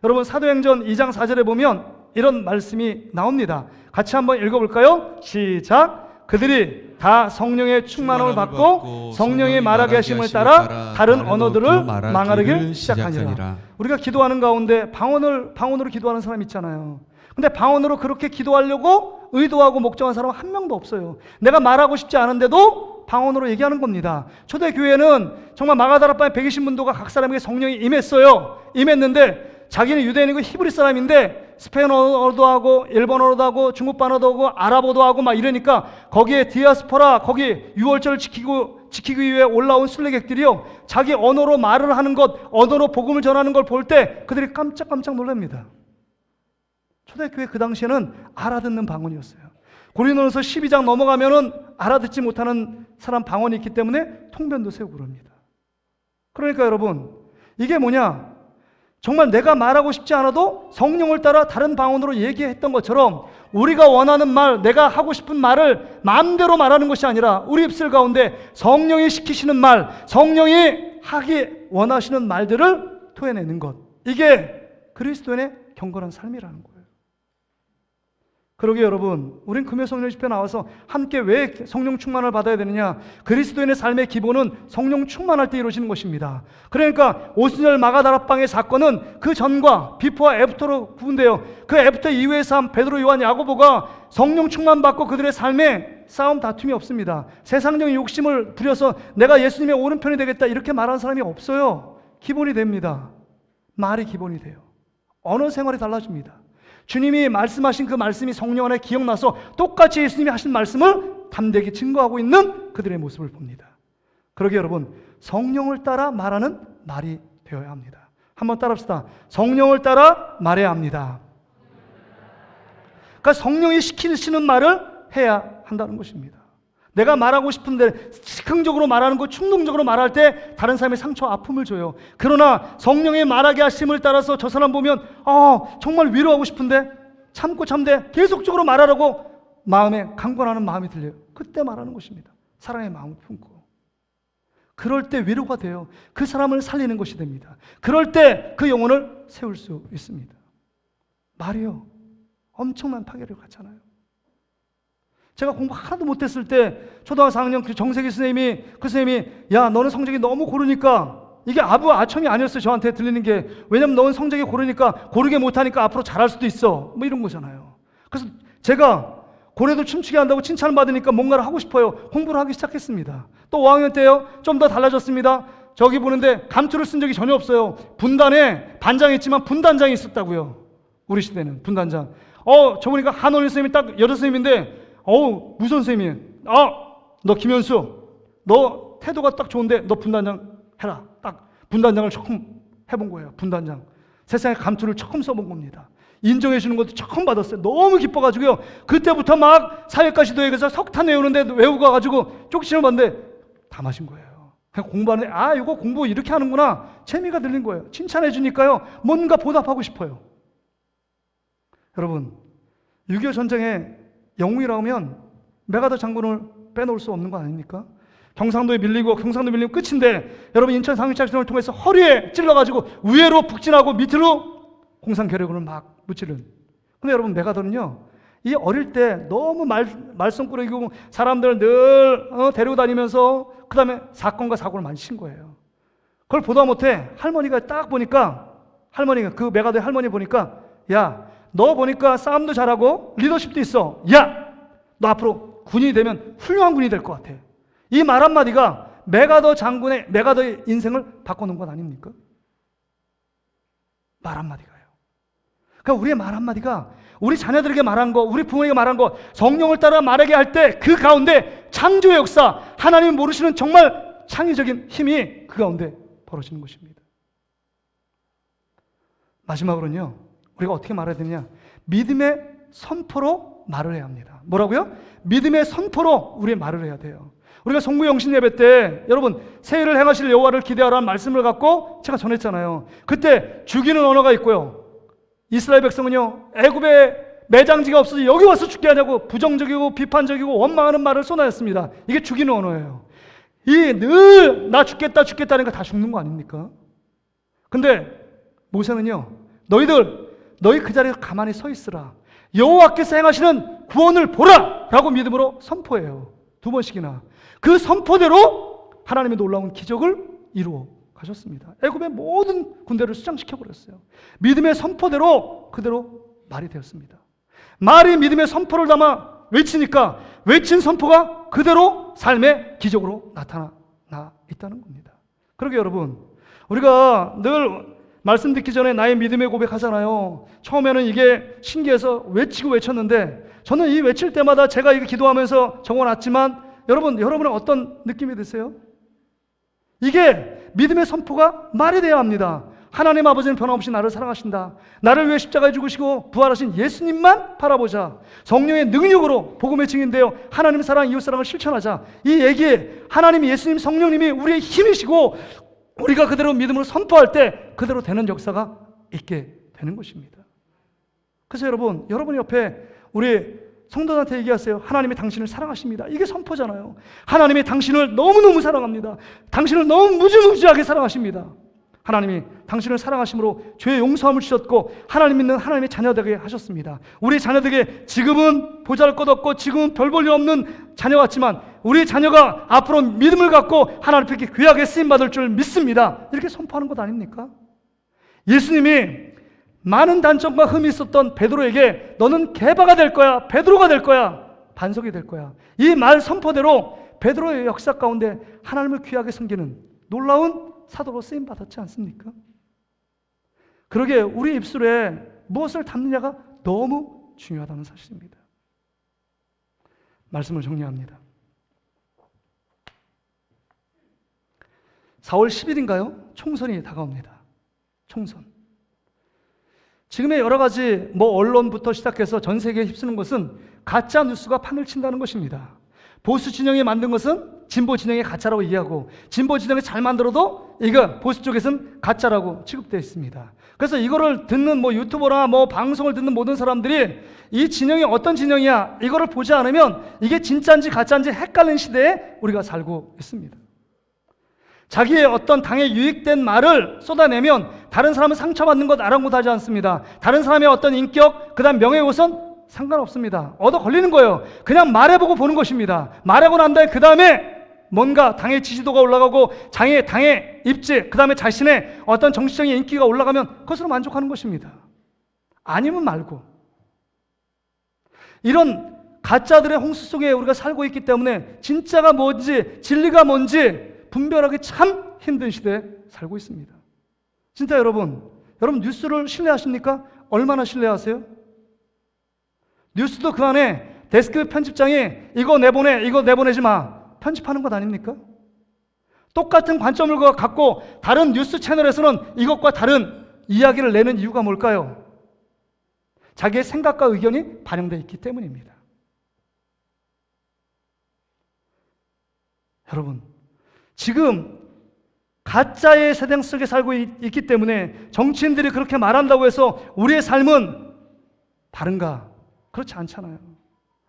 [SPEAKER 1] 여러분, 사도행전 2장 4절에 보면 이런 말씀이 나옵니다. 같이 한번 읽어볼까요? 시작. 그들이 다 성령의 충만함을 받고 성령의 말하게 하심을 따라 다른 언어들을 말하기 시작하니라. 우리가 기도하는 가운데 방언으로 기도하는 사람 있잖아요. 근데 방언으로 그렇게 기도하려고 의도하고 목적한 사람은 한 명도 없어요. 내가 말하고 싶지 않은데도 방언으로 얘기하는 겁니다. 초대교회는 정말 마가다락방에 120문도가 각 사람에게 성령이 임했어요. 임했는데 자기는 유대인이고 히브리 사람인데 스페인어도 하고 일본어도 하고 중국반어도 하고 아랍어도 하고 막 이러니까 거기에 디아스포라, 거기 유월절을 지키기 위해 올라온 순례객들이요, 자기 언어로 말을 하는 것, 언어로 복음을 전하는 걸 볼 때 그들이 깜짝깜짝 놀랍니다. 초대교회 그 당시에는 알아듣는 방언이었어요. 고린도전서 12장 넘어가면은 알아듣지 못하는 사람 방언이 있기 때문에 통변도 세우고 그럽니다. 그러니까 여러분, 이게 뭐냐? 정말 내가 말하고 싶지 않아도 성령을 따라 다른 방언으로 얘기했던 것처럼 우리가 원하는 말, 내가 하고 싶은 말을 마음대로 말하는 것이 아니라 우리 입술 가운데 성령이 시키시는 말, 성령이 하기 원하시는 말들을 토해내는 것, 이게 그리스도인의 경건한 삶이라는 거예요. 그러게 여러분, 우린 금요 성령 집회 나와서 함께 왜 성령 충만을 받아야 되느냐? 그리스도인의 삶의 기본은 성령 충만할 때 이루어지는 것입니다. 그러니까 오순절 마가다락방의 사건은 그 전과 비포와 애프터로 구분돼요. 그 애프터 이후의 삶, 베드로, 요한, 야고보가 성령 충만 받고 그들의 삶에 싸움, 다툼이 없습니다. 세상적인 욕심을 부려서 내가 예수님의 오른편이 되겠다 이렇게 말하는 사람이 없어요. 기본이 됩니다. 말이 기본이 돼요. 언어 생활이 달라집니다. 주님이 말씀하신 그 말씀이 성령 안에 기억나서 똑같이 예수님이 하신 말씀을 담대히 증거하고 있는 그들의 모습을 봅니다. 그러게 여러분, 성령을 따라 말하는 말이 되어야 합니다. 한번 따라합시다. 성령을 따라 말해야 합니다. 그러니까 성령이 시키시는 말을 해야 한다는 것입니다. 내가 말하고 싶은데 즉흥적으로 말하는 거, 충동적으로 말할 때 다른 사람의 상처, 아픔을 줘요. 그러나 성령의 말하게 하심을 따라서 저 사람 보면 정말 위로하고 싶은데 참고 참되 계속적으로 말하라고 마음에 강권하는 마음이 들려요. 그때 말하는 것입니다. 사랑의 마음을 품고. 그럴 때 위로가 돼요. 그 사람을 살리는 것이 됩니다. 그럴 때 그 영혼을 세울 수 있습니다. 말이요, 엄청난 파괴를 갖잖아요. 제가 공부 하나도 못했을 때 초등학교 4학년 그 정세기 선생님이, 그 선생님이 야, 너는 성적이 너무 고르니까, 이게 아첨이 아니었어요. 저한테 들리는 게. 왜냐면 너는 성적이 고르니까, 고르게 못하니까 앞으로 잘할 수도 있어, 뭐 이런 거잖아요. 그래서 제가 고래도 춤추게 한다고 칭찬을 받으니까 뭔가를 하고 싶어요. 공부를 하기 시작했습니다. 또 5학년 때요, 좀 더 달라졌습니다. 저기 보는데 감투를 쓴 적이 전혀 없어요. 분단에 반장이 있지만 분단장이 있었다고요. 우리 시대는 분단장. 저 보니까 한원일 선생님이 딱 여자 선생님인데 무슨 선생님이에요? 너 김현수, 너 태도가 딱 좋은데 너 분단장 해라. 딱 분단장을 처음 해본 거예요. 분단장. 세상에 감투를 처음 써본 겁니다. 인정해 주는 것도 처음 받았어요. 너무 기뻐가지고요. 그때부터 막 사회과시도에서 석탄 외우는데 외우고 가가지고 쪽지를 봤는데 다 마신 거예요. 그냥 공부하는데 이거 공부 이렇게 하는구나. 재미가 들린 거예요. 칭찬해 주니까요, 뭔가 보답하고 싶어요. 여러분, 6.25 전쟁에 영웅이라 하면 메가더 장군을 빼놓을 수 없는 거 아닙니까? 경상도에 밀리고 끝인데, 여러분 인천 상륙작전을 통해서 허리에 찔러가지고 위로 북진하고 밑으로 공상계력을 막 무찌른. 근데 여러분, 메가더는요, 이 어릴 때 너무 말썽꾸러기고 사람들 늘 데리고 다니면서 그 다음에 사건과 사고를 많이 친 거예요. 그걸 보다 못해 할머니가 딱 보니까, 할머니가 그 메가더의 할머니 보니까, 야, 너 보니까 싸움도 잘하고 리더십도 있어. 야, 너 앞으로 군인이 되면 훌륭한 군인이 될 것 같아. 이 말 한마디가 메가더의 인생을 바꿔놓은 건 아닙니까? 말 한마디가요. 그러니까 우리의 말 한마디가 우리 자녀들에게 말한 거, 우리 부모에게 말한 거, 성령을 따라 말하게 할 때 그 가운데 창조의 역사, 하나님 모르시는 정말 창의적인 힘이 그 가운데 벌어지는 것입니다. 마지막으로는요, 우리가 어떻게 말해야 되느냐? 믿음의 선포로 말을 해야 합니다. 뭐라고요? 믿음의 선포로 우리의 말을 해야 돼요. 우리가 성부 영신 예배 때 여러분 새해를 행하실 여호와를 기대하라는 말씀을 갖고 제가 전했잖아요. 그때 죽이는 언어가 있고요. 이스라엘 백성은요, 애굽에 매장지가 없어서 여기 와서 죽게 하냐고 부정적이고 비판적이고 원망하는 말을 쏟아냈습니다. 이게 죽이는 언어예요. 이 늘 나 죽겠다 하니까 다 죽는 거 아닙니까? 근데 모세는요, 너희 그 자리에 가만히 서 있으라. 여호와께서 행하시는 구원을 보라! 라고 믿음으로 선포해요. 2번씩이나. 그 선포대로 하나님의 놀라운 기적을 이루어 가셨습니다. 애굽의 모든 군대를 수장시켜버렸어요. 믿음의 선포대로 그대로 말이 되었습니다. 말이 믿음의 선포를 담아 외치니까 외친 선포가 그대로 삶의 기적으로 나타나 있다는 겁니다. 그러게 여러분, 우리가 늘 말씀 듣기 전에 나의 믿음의 고백하잖아요. 처음에는 이게 신기해서 외치고 외쳤는데 저는 이 외칠 때마다 제가 이거 기도하면서 적어놨지만 여러분은 어떤 느낌이 드세요? 이게 믿음의 선포가 말이 되어야 합니다. 하나님 아버지는 변함없이 나를 사랑하신다. 나를 위해 십자가에 죽으시고 부활하신 예수님만 바라보자. 성령의 능력으로 복음의 증인되어 하나님 사랑, 이웃 사랑을 실천하자. 이 얘기에 하나님, 예수님, 성령님이 우리의 힘이시고 우리가 그대로 믿음으로 선포할 때 그대로 되는 역사가 있게 되는 것입니다. 그래서 여러분 옆에 우리 성도들한테 얘기하세요. 하나님이 당신을 사랑하십니다. 이게 선포잖아요. 하나님이 당신을 너무너무 사랑합니다. 당신을 너무 무지무지하게 사랑하십니다. 하나님이 당신을 사랑하심으로 죄의 용서함을 주셨고 하나님 믿는 하나님의 자녀되게 하셨습니다. 우리 자녀들에게 지금은 보잘것없고 지금은 별 볼 일 없는 자녀 같지만 우리 자녀가 앞으로 믿음을 갖고 하나님께 귀하게 쓰임받을 줄 믿습니다. 이렇게 선포하는 것 아닙니까? 예수님이 많은 단점과 흠이 있었던 베드로에게 너는 게바가 될 거야, 베드로가 될 거야, 반석이 될 거야. 이 말 선포대로 베드로의 역사 가운데 하나님을 귀하게 섬기는 놀라운 사도로 쓰임받았지 않습니까? 그러게 우리 입술에 무엇을 담느냐가 너무 중요하다는 사실입니다. 말씀을 정리합니다. 4월 10일인가요? 총선이 다가옵니다. 총선. 지금의 여러 가지 언론부터 시작해서 전 세계에 휩쓰는 것은 가짜 뉴스가 판을 친다는 것입니다. 보수 진영이 만든 것은 진보 진영의 가짜라고 이해하고 진보 진영이 잘 만들어도 이거 보수 쪽에서는 가짜라고 취급되어 있습니다. 그래서 이거를 듣는 유튜버나 방송을 듣는 모든 사람들이 이 진영이 어떤 진영이야 이거를 보지 않으면 이게 진짜인지 가짜인지 헷갈리는 시대에 우리가 살고 있습니다. 자기의 어떤 당에 유익된 말을 쏟아내면 다른 사람은 상처받는 것 아랑곳하지 않습니다. 다른 사람의 어떤 인격, 그 다음 명예우선 상관없습니다. 얻어 걸리는 거예요. 그냥 말해보고 보는 것입니다. 말하고 난 다음에 그 다음에 뭔가 당의 지지도가 올라가고 당의 입지, 그 다음에 자신의 어떤 정치적인 인기가 올라가면 그것으로 만족하는 것입니다. 아니면 말고. 이런 가짜들의 홍수 속에 우리가 살고 있기 때문에 진짜가 뭔지 진리가 뭔지 분별하기 참 힘든 시대에 살고 있습니다. 진짜 여러분 뉴스를 신뢰하십니까? 얼마나 신뢰하세요? 뉴스도 그 안에 데스크 편집장이 이거 내보내지 마 편집하는 것 아닙니까? 똑같은 관점을 갖고 다른 뉴스 채널에서는 이것과 다른 이야기를 내는 이유가 뭘까요? 자기의 생각과 의견이 반영되어 있기 때문입니다. 여러분, 지금 가짜의 세상 속에 살고 있기 때문에 정치인들이 그렇게 말한다고 해서 우리의 삶은 다른가? 그렇지 않잖아요.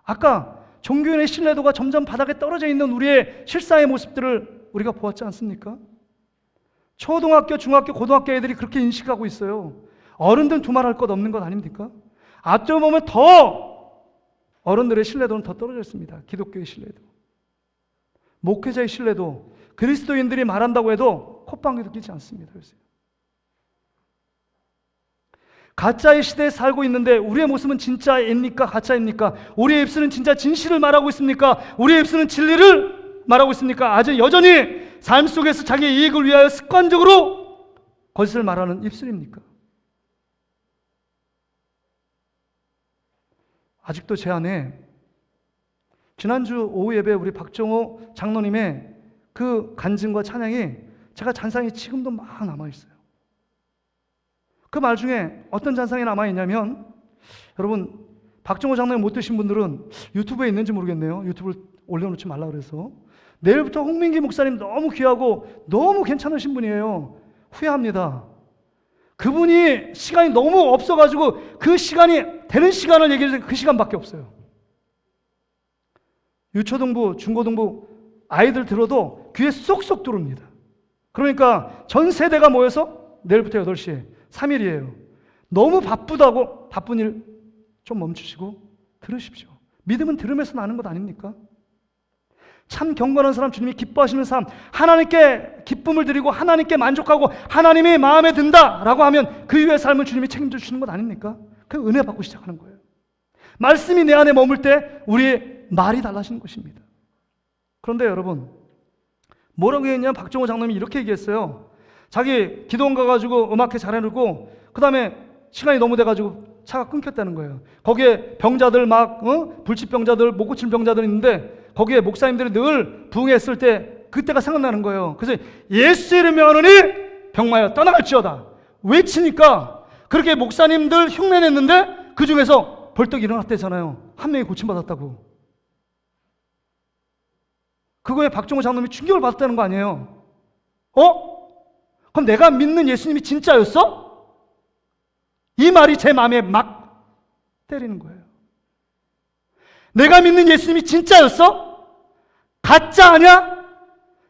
[SPEAKER 1] 아까 종교인의 신뢰도가 점점 바닥에 떨어져 있는 우리의 실상의 모습들을 우리가 보았지 않습니까? 초등학교, 중학교, 고등학교 애들이 그렇게 인식하고 있어요. 어른들은 두말할 것 없는 것 아닙니까? 앞쪽을 보면 더 어른들의 신뢰도는 더 떨어져 있습니다. 기독교의 신뢰도, 목회자의 신뢰도, 그리스도인들이 말한다고 해도 콧방귀도 끼지 않습니다. 요새. 가짜의 시대에 살고 있는데 우리의 모습은 진짜입니까? 가짜입니까? 우리의 입술은 진짜 진실을 말하고 있습니까? 우리의 입술은 진리를 말하고 있습니까? 아직 여전히 삶 속에서 자기의 이익을 위하여 습관적으로 거짓을 말하는 입술입니까? 아직도 제 안에 지난주 오후 예배 우리 박정호 장로님의 그 간증과 찬양이 제가 잔상이 지금도 막 남아있어요. 그 말 중에 어떤 잔상이 남아있냐면, 여러분 박정호 장로님 못 드신 분들은 유튜브에 있는지 모르겠네요. 유튜브를 올려놓지 말라 그래서. 내일부터 홍민기 목사님 너무 귀하고 너무 괜찮으신 분이에요. 후회합니다. 그분이 시간이 너무 없어가지고 그 시간이 되는 시간을 얘기해서 그 시간밖에 없어요. 유초등부, 중고등부 아이들 들어도 귀에 쏙쏙 들어옵니다. 그러니까 전 세대가 모여서 내일부터 8시에 3일이에요. 너무 바쁘다고 바쁜 일 좀 멈추시고 들으십시오. 믿음은 들음에서 나는 것 아닙니까? 참 경건한 사람, 주님이 기뻐하시는 사람, 하나님께 기쁨을 드리고 하나님께 만족하고 하나님이 마음에 든다라고 하면 그 이후의 삶을 주님이 책임져 주시는 것 아닙니까? 그 은혜 받고 시작하는 거예요. 말씀이 내 안에 머물 때 우리의 말이 달라지는 것입니다. 그런데 여러분, 뭐라고 했냐면 박정호 장로님이 이렇게 얘기했어요. 자기 기도원 가가지고 음악회 잘해놓고 그 다음에 시간이 너무 돼가지고 차가 끊겼다는 거예요. 거기에 병자들 불치병자들, 못 고칠 병자들 있는데 거기에 목사님들이 늘 부흥했을 때 그때가 생각나는 거예요. 그래서 예수 이름에 하노니 병마여 떠나갈지어다 외치니까 그렇게 목사님들 흉내냈는데 그 중에서 벌떡 일어났대잖아요. 한 명이 고침받았다고. 그거에 박정호 장로님이 충격을 받았다는 거 아니에요. 그럼 내가 믿는 예수님이 진짜였어? 이 말이 제 마음에 막 때리는 거예요. 내가 믿는 예수님이 진짜였어? 가짜 아니야?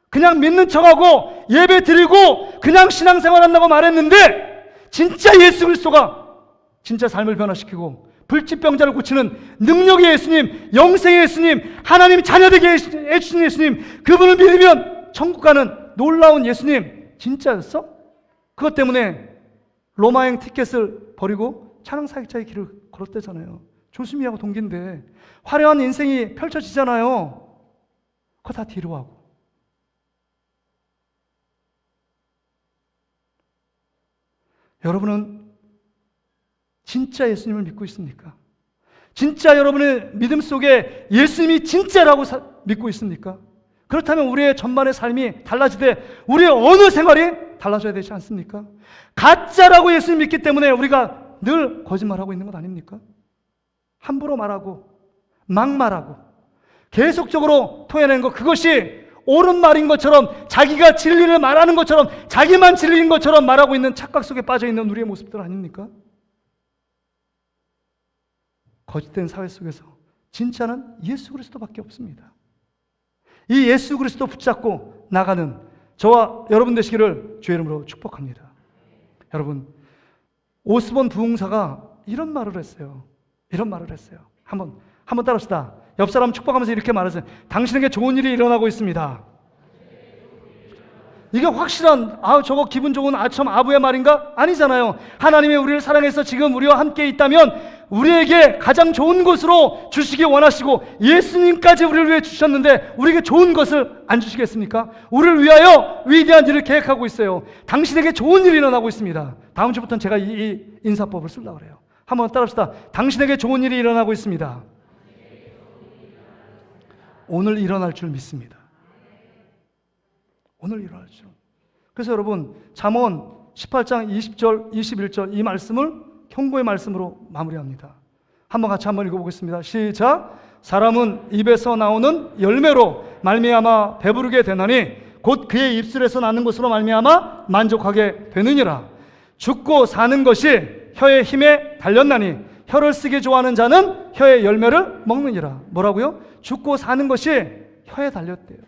[SPEAKER 1] 그냥 믿는 척하고 예배 드리고 그냥 신앙생활 한다고 말했는데 진짜 예수 그리스도가 진짜 삶을 변화시키고 불치병자를 고치는 능력의 예수님, 영생의 예수님, 하나님 자녀되게 해주신 예수님, 그분을 믿으면 천국 가는 놀라운 예수님 진짜였어? 그것 때문에 로마행 티켓을 버리고 찬양사역자의 길을 걸었대잖아요. 조수미하고 동기인데 화려한 인생이 펼쳐지잖아요. 그거 다 뒤로 하고. 여러분은 진짜 예수님을 믿고 있습니까? 진짜 여러분의 믿음 속에 예수님이 진짜라고 믿고 있습니까? 그렇다면 우리의 전반의 삶이 달라지되 우리의 어느 생활이 달라져야 되지 않습니까? 가짜라고 예수님 믿기 때문에 우리가 늘 거짓말하고 있는 것 아닙니까? 함부로 말하고 막 말하고 계속적으로 토해내는 것, 그것이 옳은 말인 것처럼 자기가 진리를 말하는 것처럼 자기만 진리인 것처럼 말하고 있는 착각 속에 빠져있는 우리의 모습들 아닙니까? 거짓된 사회 속에서 진짜는 예수 그리스도밖에 없습니다. 이 예수 그리스도 붙잡고 나가는 저와 여러분 되시기를 주의 이름으로 축복합니다. 여러분, 오스본 부흥사가 이런 말을 했어요. 이런 말을 했어요. 한번 따라합시다. 옆 사람 축복하면서 이렇게 말하세요. 당신에게 좋은 일이 일어나고 있습니다. 이게 확실한 저거 기분 좋은 아첨 아부의 말인가? 아니잖아요. 하나님이 우리를 사랑해서 지금 우리와 함께 있다면 우리에게 가장 좋은 것으로 주시기 원하시고 예수님까지 우리를 위해 주셨는데 우리에게 좋은 것을 안 주시겠습니까? 우리를 위하여 위대한 일을 계획하고 있어요. 당신에게 좋은 일이 일어나고 있습니다. 다음 주부터는 제가 이 인사법을 쓰려고 그래요. 한번 따라합시다. 당신에게 좋은 일이 일어나고 있습니다. 오늘 일어날 줄 믿습니다. 오늘 일어날 줄. 그래서 여러분, 잠언 18장 20절 21절 이 말씀을 경고의 말씀으로 마무리합니다. 한번 같이 한번 읽어보겠습니다. 시작. 사람은 입에서 나오는 열매로 말미암아 배부르게 되나니 곧 그의 입술에서 나는 것으로 말미암아 만족하게 되느니라. 죽고 사는 것이 혀의 힘에 달렸나니 혀를 쓰기 좋아하는 자는 혀의 열매를 먹느니라. 뭐라고요? 죽고 사는 것이 혀에 달렸대요.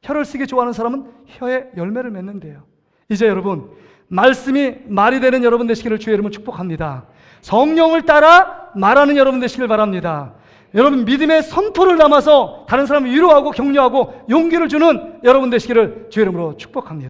[SPEAKER 1] 혀를 쓰기 좋아하는 사람은 혀의 열매를 맺는데요. 이제 여러분, 말씀이 말이 되는 여러분 되시기를 주의 이름으로 축복합니다. 성령을 따라 말하는 여러분 되시길 바랍니다. 여러분, 믿음의 선포를 담아서 다른 사람을 위로하고 격려하고 용기를 주는 여러분 되시기를 주의 이름으로 축복합니다.